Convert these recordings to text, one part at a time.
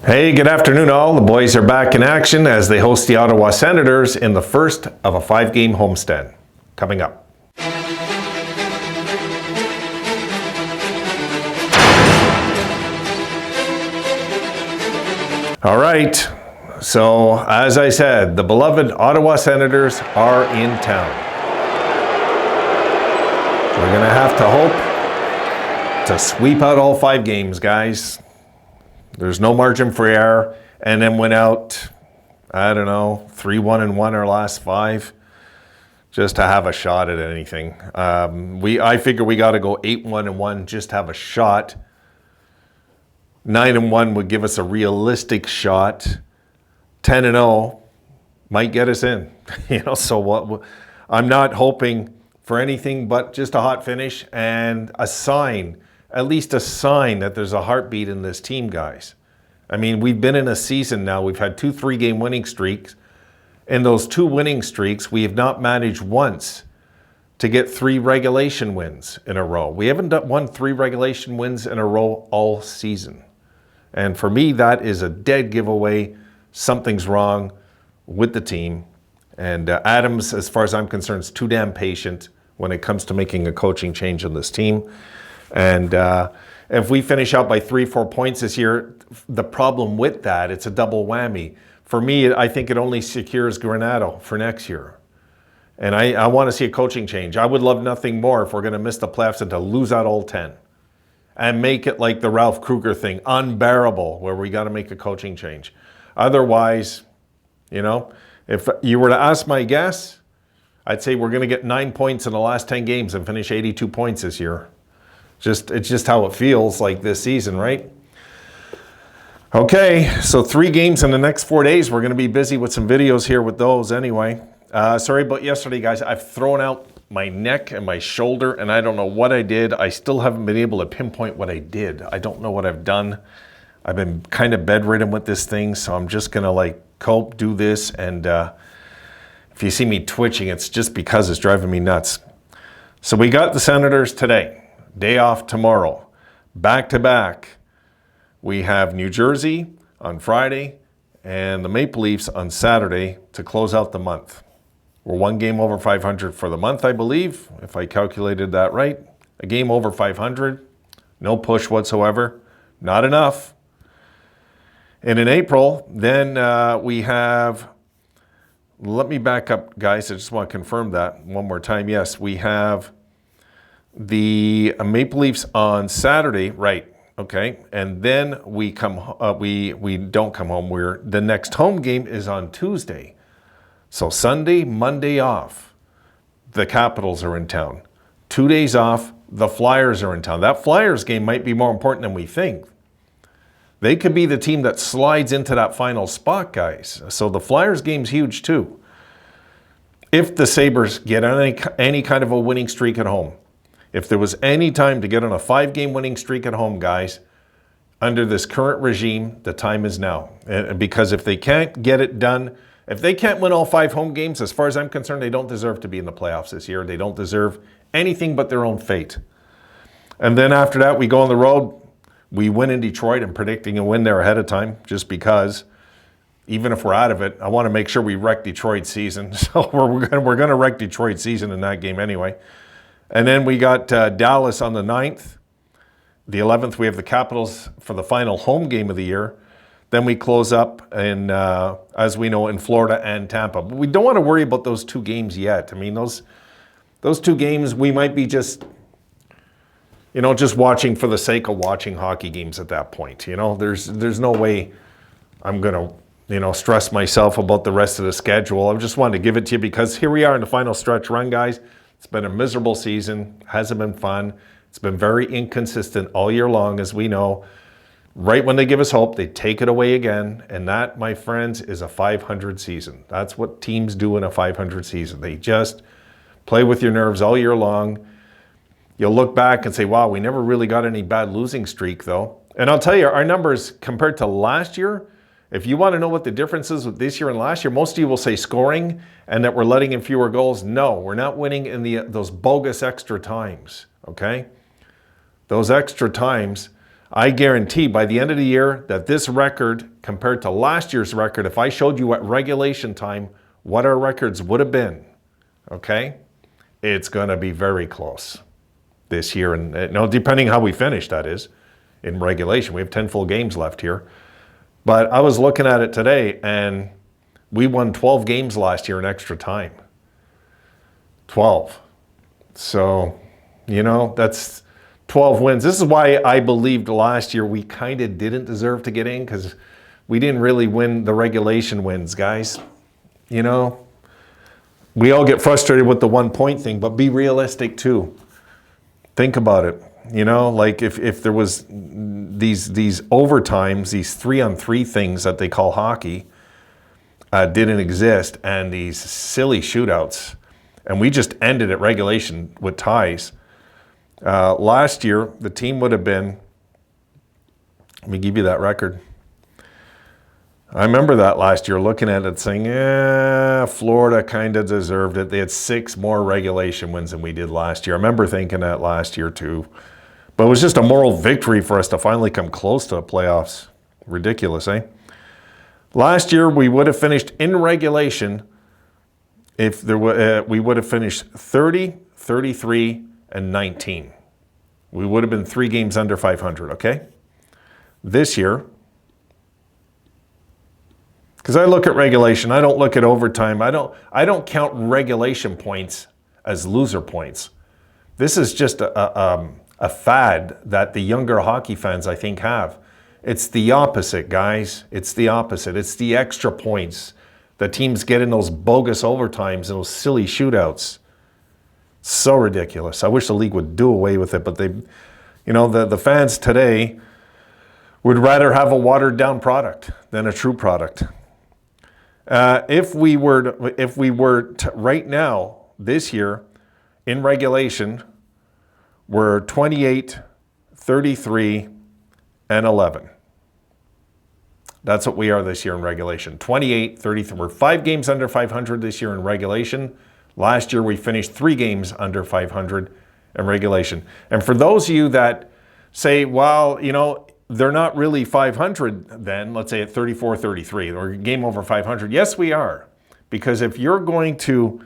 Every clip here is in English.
Hey, good afternoon all. The boys are back in action as they host the Ottawa Senators in the first of a 5-game homestand. Coming up. All right, so as I said, the beloved Ottawa Senators are in town. We're going to have to hope to sweep out all 5 games, guys. There's no margin for error, and then went out, I don't know, 3-1-1 our last 5, just to have a shot at anything. I figure we got to go 8-1-1 just to have a shot. 9-1 would give us a realistic shot. 10-0 might get us in. So what? I'm not hoping for anything but just a hot finish and a sign. At least a sign that there's a heartbeat in this team, guys. I mean, we've been in a season now. We've had 2 3-game winning streaks. In those 2 winning streaks, we have not managed once to get 3 regulation wins in a row. We haven't won 3 regulation wins in a row all season. And for me, that is a dead giveaway. Something's wrong with the team. And Adams, as far as I'm concerned, is too damn patient when it comes to making a coaching change on this team. And if we finish out by 3-4 points this year, the problem with that, it's a double whammy. For me, I think it only secures Granato for next year. And I want to see a coaching change. I would love nothing more if we're going to miss the playoffs and to lose out all 10. And make it like the Ralph Kruger thing, unbearable, where we got to make a coaching change. Otherwise, if you were to ask my guess, I'd say we're going to get 9 points in the last 10 games and finish 82 points this year. It's just how it feels like this season, right? Okay, so 3 games in the next 4 days. We're going to be busy with some videos here with those anyway. Sorry about yesterday, guys. I've thrown out my neck and my shoulder, and I don't know what I did. I still haven't been able to pinpoint what I did. I don't know what I've done. I've been kind of bedridden with this thing, so I'm just going to cope, do this, and if you see me twitching, it's just because it's driving me nuts. So we got the Senators today. Day off tomorrow. Back-to-back. We have New Jersey on Friday and the Maple Leafs on Saturday to close out the month. We're 1 game over 500 for the month, I believe, if I calculated that right. A game over 500. No push whatsoever. Not enough. And in April, then we have... Let me back up, guys. I just want to confirm that one more time. Yes, we have the Maple Leafs on Saturday, right? Okay, and then we come. We don't come home. The next home game is on Tuesday, so Sunday, Monday off. The Capitals are in town. 2 days off. The Flyers are in town. That Flyers game might be more important than we think. They could be the team that slides into that final spot, guys. So the Flyers game's huge too. If the Sabres get on any kind of a winning streak at home. If there was any time to get on a 5-game winning streak at home, guys, under this current regime, the time is now. Because if they can't get it done, if they can't win all 5 home games, as far as I'm concerned, they don't deserve to be in the playoffs this year. They don't deserve anything but their own fate. And then after that, we go on the road. We win in Detroit. I'm predicting a win there ahead of time, just because even if we're out of it, I want to make sure we wreck Detroit's season. So we're going to wreck Detroit's season in that game anyway. And then we got Dallas on the 9th. The 11th, we have the Capitals for the final home game of the year. Then we close up in, as we know, in Florida and Tampa. But we don't want to worry about those 2 games yet. I mean, those 2 games, we might be just watching for the sake of watching hockey games at that point. There's no way I'm going to, stress myself about the rest of the schedule. I just wanted to give it to you because here we are in the final stretch run, guys. It's been a miserable season. Hasn't been fun. It's been very inconsistent all year long, as we know. Right when they give us hope, they take it away again. And that, my friends, is a 500 season. That's what teams do in a 500 season. They just play with your nerves all year long. You'll look back and say, wow, we never really got any bad losing streak, though. And I'll tell you, our numbers compared to last year, if you want to know what the difference is with this year and last year, most of you will say scoring and that we're letting in fewer goals. No, we're not winning in those bogus extra times, okay? Those extra times, I guarantee by the end of the year that this record, compared to last year's record, if I showed you at regulation time what our records would have been, okay, it's going to be very close this year. And depending how we finish, that is, in regulation. We have 10 full games left here. But I was looking at it today, and we won 12 games last year in extra time. 12. So, that's 12 wins. This is why I believed last year we kind of didn't deserve to get in, because we didn't really win the regulation wins, guys. We all get frustrated with the 1 point thing, but be realistic too. Think about it. Like if there was these overtimes, these 3-on-3 things that they call hockey, didn't exist, and these silly shootouts, and we just ended at regulation with ties. Last year, the team would have been, let me give you that record. I remember that last year, looking at it saying, Florida kind of deserved it. They had 6 more regulation wins than we did last year. I remember thinking that last year too. But it was just a moral victory for us to finally come close to the playoffs. Ridiculous, eh? Last year, we would have finished in regulation if there were, we would have finished 30, 33, and 19. We would have been 3 games under 500, okay? This year, because I look at regulation, I don't look at overtime. I don't count regulation points as loser points. This is just a fad that the younger hockey fans, I think, have. It's the opposite, guys. It's the opposite. It's the extra points. The teams get in those bogus overtimes and those silly shootouts. So ridiculous. I wish the league would do away with it, but the fans today would rather have a watered down product than a true product. If we were to, right now, this year, in regulation, we're 28, 33, and 11. That's what we are this year in regulation. 28, 33. We're 5 games under 500 this year in regulation. Last year, we finished 3 games under 500 in regulation. And for those of you that say, well, they're not really 500 then, let's say at 34, 33, or game over 500. Yes, we are. Because if you're going to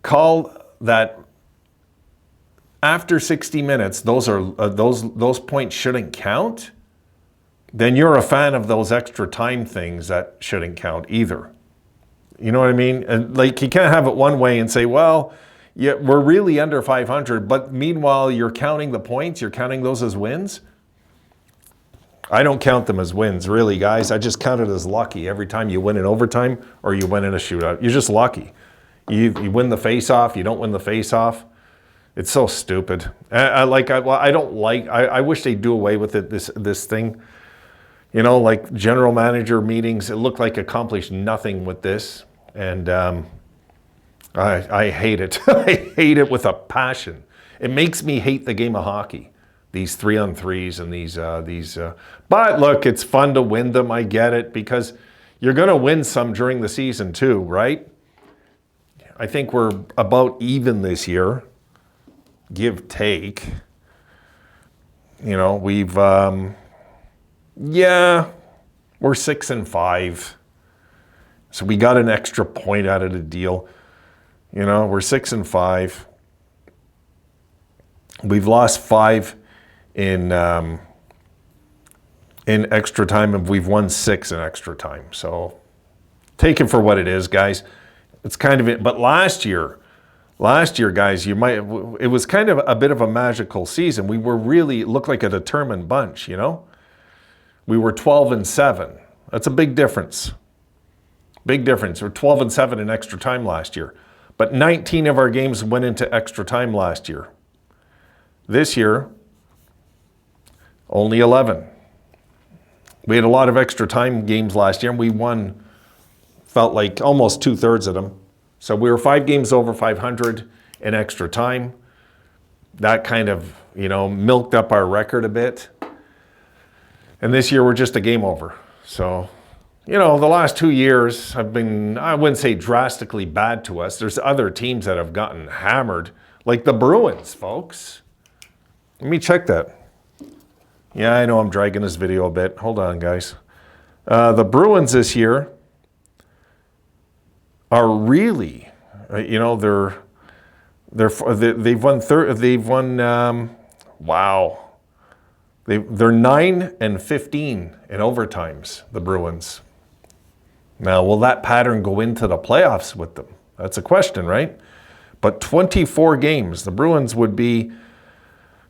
call that after 60 minutes, those points shouldn't count, then you're a fan of those extra time things that shouldn't count either. You know what I mean? And like, you can't have it one way and say, well, yeah, we're really under 500, but meanwhile, you're counting the points, you're counting those as wins. I don't count them as wins, really, guys. I just count it as lucky. Every time you win in overtime or you win in a shootout, you're just lucky. You win the face-off, you don't win the face-off. It's so stupid. I wish they'd do away with it, this thing. Like general manager meetings, it looked like accomplished nothing with this. And I hate it. I hate it with a passion. It makes me hate the game of hockey. These 3-on-3s and these. But look, it's fun to win them. I get it, because you're going to win some during the season too, right? I think we're about even this year, give take. We've we're 6-5, so we got an extra point out of the deal. We're 6-5. We've lost 5 in extra time, and we've won 6 in extra time. So take it for what it is, guys. It's kind of it. But last year, guys, it was kind of a bit of a magical season. We were really looked like a determined bunch. We were 12-7. That's a big difference. Big difference. We're 12-7 in extra time last year, but 19 of our games went into extra time last year. This year, only 11. We had a lot of extra time games last year, and we won, felt like almost 2/3 of them. So we were 5 games over 500 in extra time. That kind of, milked up our record a bit. And this year we're just a game over. So, the last 2 years have been, I wouldn't say drastically bad to us. There's other teams that have gotten hammered, like the Bruins, folks. Let me check that. Yeah, I know I'm dragging this video a bit. Hold on, guys. The Bruins this year are really, you know, they've won. Wow. They're 9-15 in overtimes, the Bruins. Now, will that pattern go into the playoffs with them? That's a question, right? But 24 games, the Bruins would be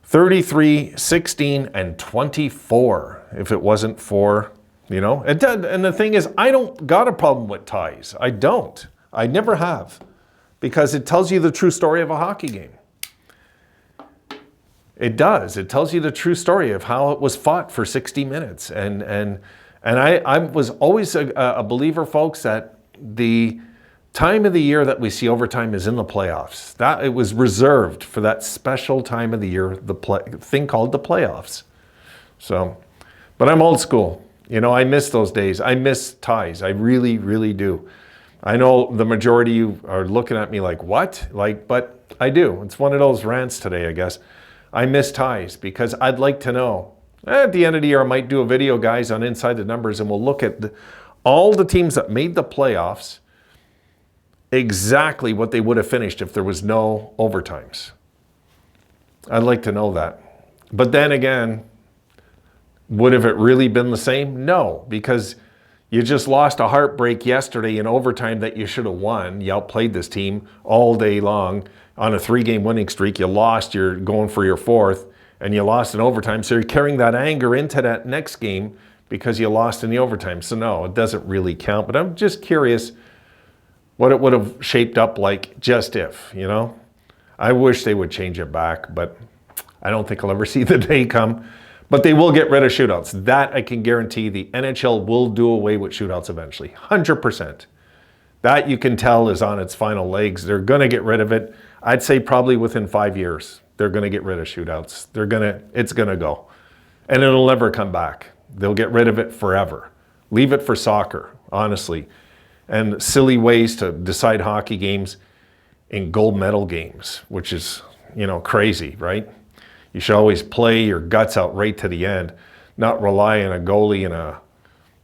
33, 16, and 24 if it wasn't for, you know. And the thing is, I don't got a problem with ties. I don't. I never have. Because it tells you the true story of a hockey game. It does. It tells you the true story of how it was fought for 60 minutes. And I was always a believer, folks, that the time of the year that we see overtime is in the playoffs. That it was reserved for that special time of the year, the thing called the playoffs. So, but I'm old school. You know, I miss those days. I miss ties. I really, really do. I know the majority of you are looking at me like, what? Like, but I do. It's one of those rants today, I guess. I miss ties because I'd like to know. At the end of the year, I might do a video, guys, on Inside the Numbers, and we'll look at all the teams that made the playoffs, exactly what they would have finished if there was no overtimes. I'd like to know that. But then again, would have it really been the same? No, because you just lost a heartbreak yesterday in overtime that you should have won. You outplayed this team all day long. On a 3-game winning streak, you lost, you're going for your 4th, and you lost in overtime. So you're carrying that anger into that next game because you lost in the overtime. So no, it doesn't really count. But I'm just curious what it would have shaped up like just if, you know. I wish they would change it back, but I don't think I'll ever see the day come. But they will get rid of shootouts. That I can guarantee. The NHL will do away with shootouts eventually. 100%. That you can tell is on its final legs. They're going to get rid of it. I'd say probably within 5 years, they're going to get rid of shootouts. It's going to go. And it'll never come back. They'll get rid of it forever. Leave it for soccer, honestly. And silly ways to decide hockey games in gold medal games, which is, you know, crazy, right? You should always play your guts out right to the end, not rely on a goalie and a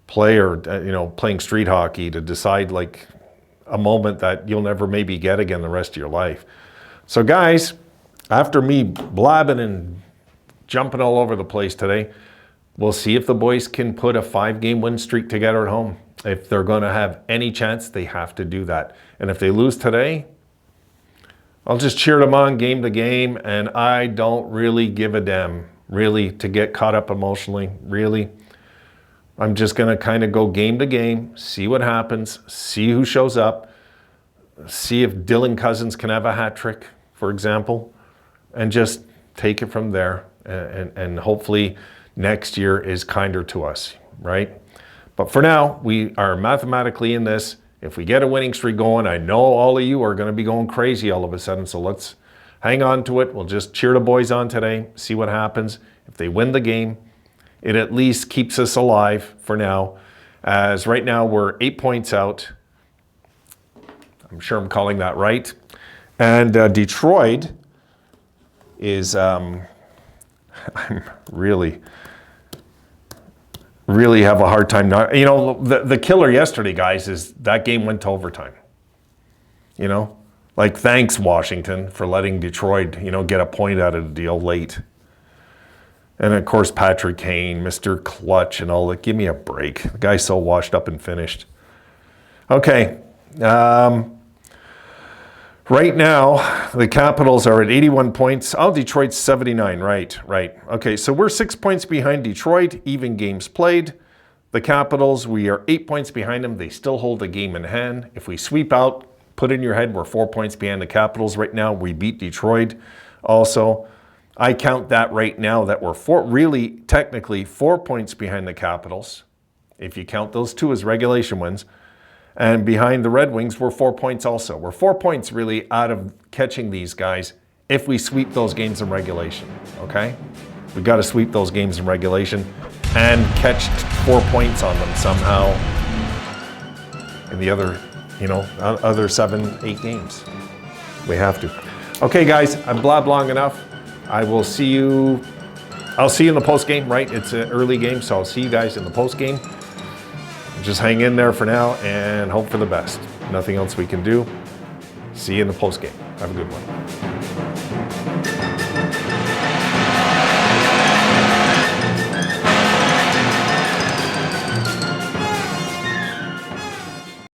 player, you know, playing street hockey to decide like a moment that you'll never maybe get again the rest of your life. So guys, after me blabbing and jumping all over the place today, we'll see if the boys can put a 5-game win streak together at home. If they're going to have any chance, they have to do that. And if they lose today, I'll just cheer them on game to game, and I don't really give a damn, really, to get caught up emotionally, really. I'm just going to kind of go game to game, see what happens, see who shows up, see if Dylan Cousins can have a hat trick, for example, and just take it from there. And hopefully next year is kinder to us, right? But for now, we are mathematically in this. If we get a winning streak going, I know all of you are going to be going crazy all of a sudden, so let's hang on to it. We'll just cheer the boys on today, see what happens. If they win the game, it at least keeps us alive for now, as right now we're 8 points out. I'm sure I'm calling that right. And Detroit is, I'm really have a hard time not, you know, the killer yesterday, guys, is that game went to overtime. You know, like, thanks, Washington, for letting Detroit, you know, get a point out of the deal late. And of course, Patrick Kane, Mr. Clutch and all that. Give me a break. The guy's so washed up and finished. Okay. Right now, the Capitals are at 81 points. Oh, Detroit's 79. Right. Okay, so we're 6 points behind Detroit, even games played. The Capitals, we are 8 points behind them. They still hold a game in hand. If we sweep out, put in your head, we're 4 points behind the Capitals right now. We beat Detroit also. I count that right now that we're technically 4 points behind the Capitals, if you count those two as regulation wins. And behind the Red Wings, we're 4 points also. We're 4 points really out of catching these guys if we sweep those games in regulation, okay? We've got to sweep those games in regulation and catch 4 points on them somehow in the other, you know, other 7, 8 games. We have to. Okay, guys, I've blabbed long enough. I will see you I'll see you in the post game, right? It's an early game, so I'll see you guys in the post game. Just hang in there for now and hope for the best. Nothing else we can do. See you in the post game. Have a good one.